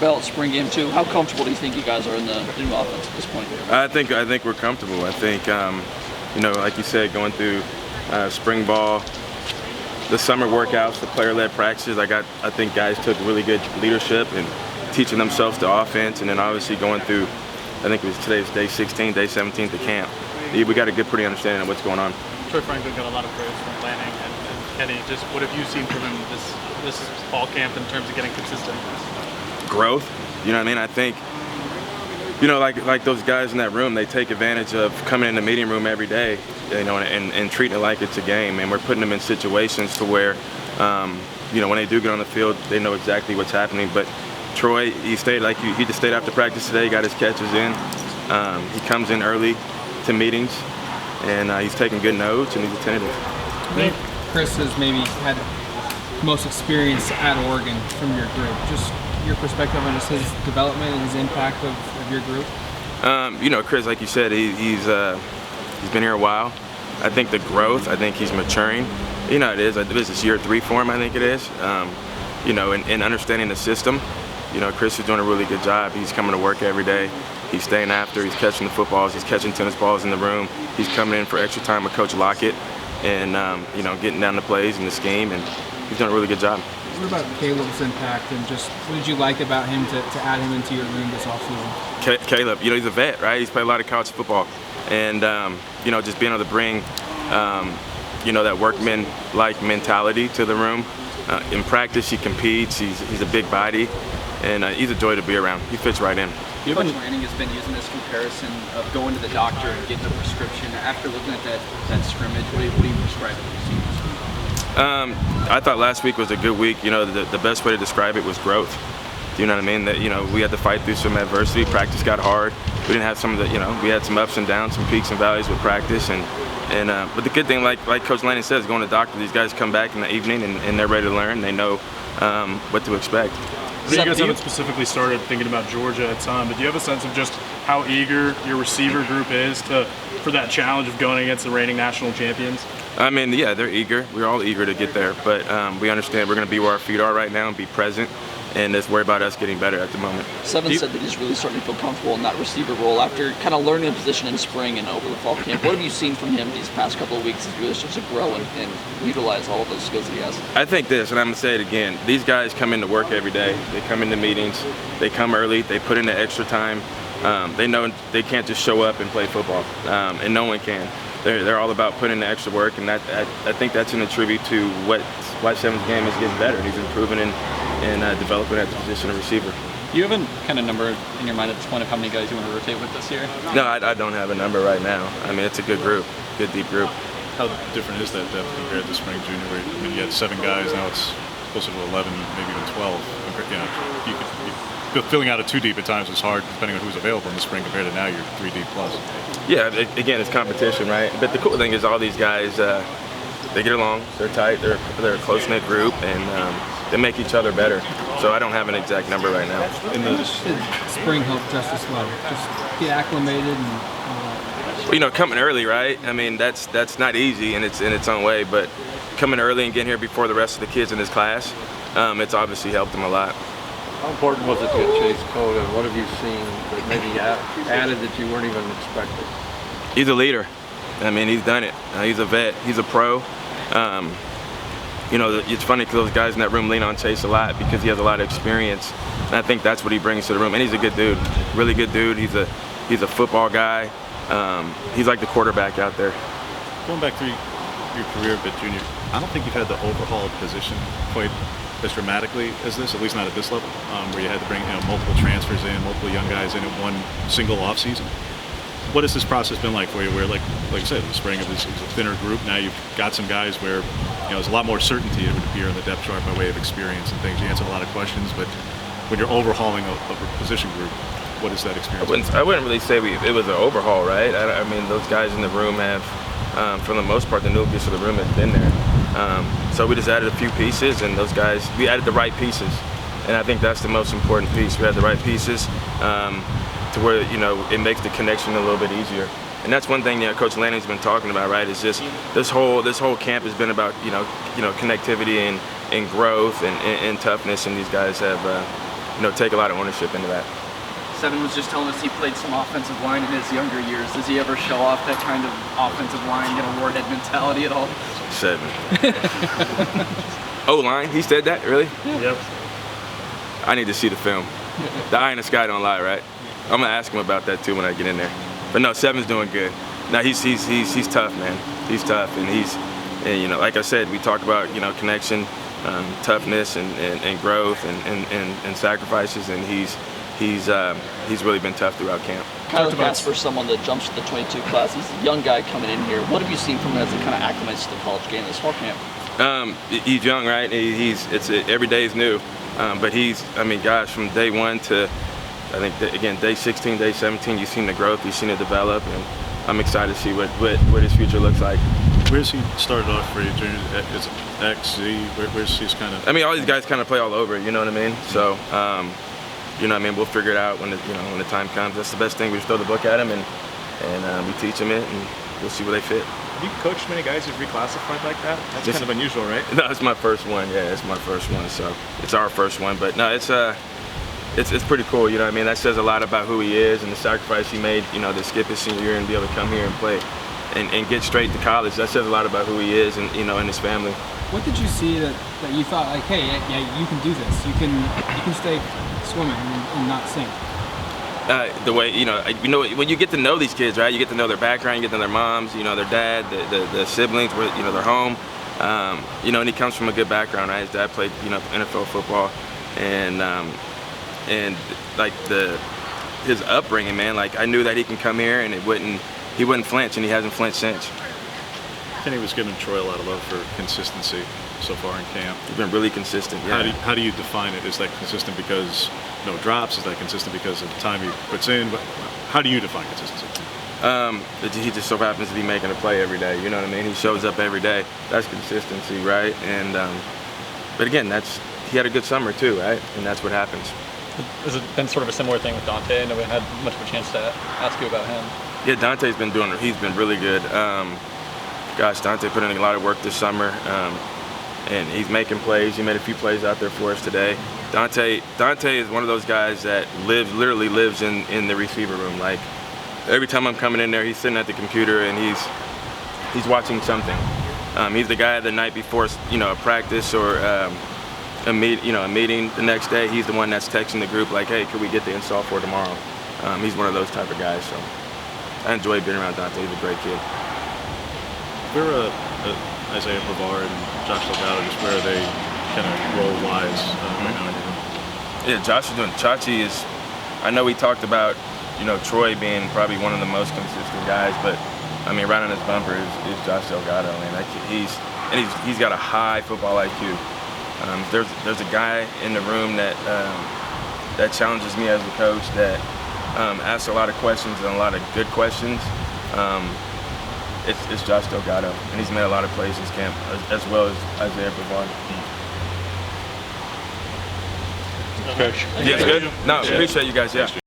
belt spring game too. How comfortable do you think you guys are in the new offense at this point? I think we're comfortable. I think like you said, going through spring ball, the summer workouts, the player-led practices. I think guys took really good leadership and teaching themselves the offense, and then obviously going through. I think it was today's day 16, day 17 to camp. We got a good, pretty understanding of what's going on. Troy Franklin got a lot of praise from Lanning and Kenny. Just what have you seen from him this fall camp in terms of getting consistent? Growth. You know what I mean? I think, like those guys in that room, they take advantage of coming in the meeting room every day, and treating it like it's a game. And we're putting them in situations to where, when they do get on the field, they know exactly what's happening. But Troy, he just stayed after practice today, got his catches in. He comes in early to meetings, and he's taking good notes, and he's attentive. I think Chris has maybe had the most experience at Oregon from your group. Just your perspective on just his development and his impact of your group? Chris, like you said, he's been here a while. I think the growth, I think he's maturing. It is. This is year 3 for him, I think it is. In understanding the system. Chris is doing a really good job. He's coming to work every day. He's staying after. He's catching the footballs. He's catching tennis balls in the room. He's coming in for extra time with Coach Lockett and, getting down the plays and the scheme, and he's done a really good job. What about Caleb's impact, and just what did you like about him to add him into your room this offseason? Caleb, he's a vet, right? He's played a lot of college football. And, just being able to bring, that workman-like mentality to the room. In practice, he competes. He's a big body, and he's a joy to be around. He fits right in. Coach Lanning has been using this comparison of going to the doctor and getting a prescription. After looking at that scrimmage, what do you describe it as? I thought last week was a good week. The best way to describe it was growth. You know what I mean? That we had to fight through some adversity. Practice got hard. We didn't have some of the we had some ups and downs, some peaks and valleys with practice. But the good thing, like Coach Lanning says, going to the doctor, these guys come back in the evening and they're ready to learn. They know what to expect. You guys haven't specifically started thinking about Georgia at some, but do you have a sense of just how eager your receiver group is for that challenge of going against the reigning national champions? I mean, yeah, they're eager. We're all eager to get there, but we understand we're going to be where our feet are right now and be present, and just worry about us getting better at the moment. Seven said that he's really starting to feel comfortable in that receiver role after kind of learning the position in spring and over the fall camp. What have you seen from him these past couple of weeks as he really starts to grow and utilize all of those skills that he has? I think this, and I'm going to say it again, these guys come into work every day. They come into meetings. They come early. They put in the extra time. They know they can't just show up and play football, and no one can. They're all about putting in the extra work, and I think that's an attribute to why Seven's game is getting better. He's improving and developing at the position of receiver. Do you have a kind of number in your mind at this point of how many guys you want to rotate with this year? No, I don't have a number right now. I mean, it's a good group, good deep group. How different is that depth compared to spring junior? Where, you had 7 guys, now it's closer to 11, maybe even 12. Filling out a 2 deep at times is hard, depending on who's available in the spring compared to now you're 3 deep plus. Yeah, again, it's competition, right? But the cool thing is all these guys, they get along, they're tight, they're a close-knit group, and they make each other better. So I don't have an exact number right now. In the spring help just as well, just get acclimated and coming early, right? I mean, that's not easy in its own way, but coming early and getting here before the rest of the kids in this class, it's obviously helped them a lot. How important was it to get Chase Cole, and what have you seen that maybe added that you weren't even expecting? He's a leader. I mean, he's done it. He's a vet. He's a pro. It's funny because those guys in that room lean on Chase a lot because he has a lot of experience, and I think that's what he brings to the room. And he's a good dude, really good dude. He's a football guy. He's like the quarterback out there. Going back through your career a bit, Junior, I don't think you've had the overhauled position quite as dramatically as this, at least not at this level, where you had to bring multiple transfers in, multiple young guys in at one single offseason. What has this process been like for you? Where, like I said, the spring of this is a thinner group. Now you've got some guys where there's a lot more certainty, it would appear, in the depth chart by way of experience and things. You answered a lot of questions, but when you're overhauling a position group, what is that experience? I wouldn't really say it was an overhaul, right? I mean, those guys in the room have, for the most part, the nucleus of the room has been there. So we just added a few pieces, and those guys, we added the right pieces. And I think that's the most important piece. We had the right pieces to where, it makes the connection a little bit easier. And that's one thing Coach Lanning's been talking about, right? Is just this whole camp has been about, connectivity and growth and toughness, and these guys have take a lot of ownership into that. Seven was just telling us he played some offensive line in his younger years. Does he ever show off that kind of offensive line, warhead mentality at all? 7. O-line, he said that, really? Yep. I need to see the film. The eye in the sky don't lie, right? I'm gonna ask him about that too when I get in there. But no, 7's doing good. Now he's tough, man. He's tough, and like I said, we talk about connection, toughness, and growth, and sacrifices, and he's really been tough throughout camp. Kyler Cass, for someone that jumps to the 22 class, he's a young guy coming in here. What have you seen from him as he kind of acclimates to the college game this fall camp? He's young, right? Every day is new, but gosh, from day 1 to I think again day 16, day 17, you've seen the growth, you've seen it develop, and I'm excited to see what his future looks like. Where's he started off for you, Junior? Is it X, Z? Where's he's kind of? All these guys kind of play all over, you know what I mean? So, we'll figure it out when when the time comes. That's the best thing. We just throw the book at them and we teach them it, and we'll see where they fit. Have you coached many guys who've reclassified like that? That's kind of unusual, right? No, it's my first one. Yeah, it's my first one. So it's our first one. But no, it's pretty cool. That says a lot about who he is and the sacrifice he made. To skip his senior year and be able to come here and play and get straight to college. That says a lot about who he is and and his family. What did you see that you thought like, hey, yeah, you can do this. You can stay swimming and not sink? The way when you get to know these kids, right? You get to know their background, you get to know their moms, their dad, the siblings, where their home. And he comes from a good background, right? His dad played NFL football, and like his upbringing, man. Like I knew that he can come here and he wouldn't flinch, and he hasn't flinched since. Kenny was giving Troy a lot of love for consistency so far in camp. He's been really consistent. Yeah. How do you define it? Is that consistent because no drops? Is that consistent because of the time he puts in? How do you define consistency? He just so happens to be making a play every day. You know what I mean? He shows up every day. That's consistency, right? And but again, he had a good summer too, right? And that's what happens. Has it been sort of a similar thing with Dante? I know we had much of a chance to ask you about him. Yeah, Dante's been he's been really good. Gosh, Dante put in a lot of work this summer, and he's making plays. He made a few plays out there for us today. Dante is one of those guys that literally lives in the receiver room. Like every time I'm coming in there, he's sitting at the computer and he's watching something. He's the guy the night before, a practice or a meeting the next day. He's the one that's texting the group like, hey, could we get the install for tomorrow? He's one of those type of guys. So I enjoy being around Dante. He's a great kid. Where Isaiah Brevard and Josh Delgado, just where are they kind of role-wise right now in your room? Yeah, Josh is doing. Chachi is. I know we talked about Troy being probably one of the most consistent guys, but right on his bumper is Josh Delgado. He's got a high football IQ. There's a guy in the room that challenges me as a coach that asks a lot of questions and a lot of good questions. It's Josh Delgado, and he's made a lot of plays this camp, as well as Isaiah Brevard. Coach. Yeah, good. No, appreciate you guys. Yeah.